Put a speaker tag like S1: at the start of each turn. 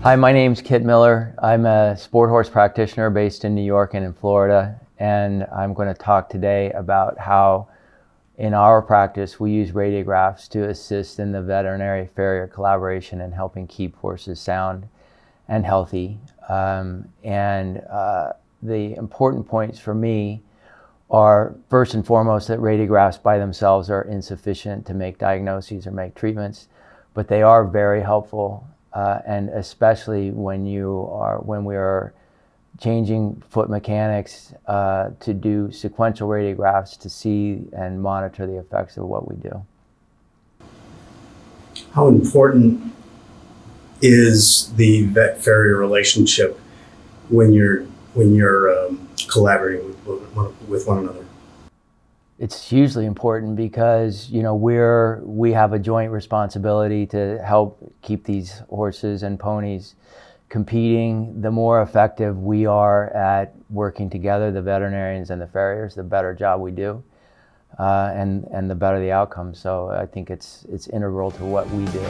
S1: Hi, my name's Kit Miller. I'm a sport horse practitioner based in New York and in Florida, and I'm going to talk today about how in our practice we use radiographs to assist in the veterinary-farrier collaboration and helping keep horses sound and healthy. The important points for me are, first and foremost, that radiographs by themselves are insufficient to make diagnoses or make treatments, but they are very helpful, and especially when we are changing foot mechanics to do sequential radiographs to see and monitor the effects of what we do.
S2: How important is the vet-farrier relationship when you're collaborating with one another?
S1: It's hugely important because we have a joint responsibility to help keep these horses and ponies competing. The more effective we are at working together, the veterinarians and the farriers, the better job we do, and the better the outcome. So I think it's integral to what we do.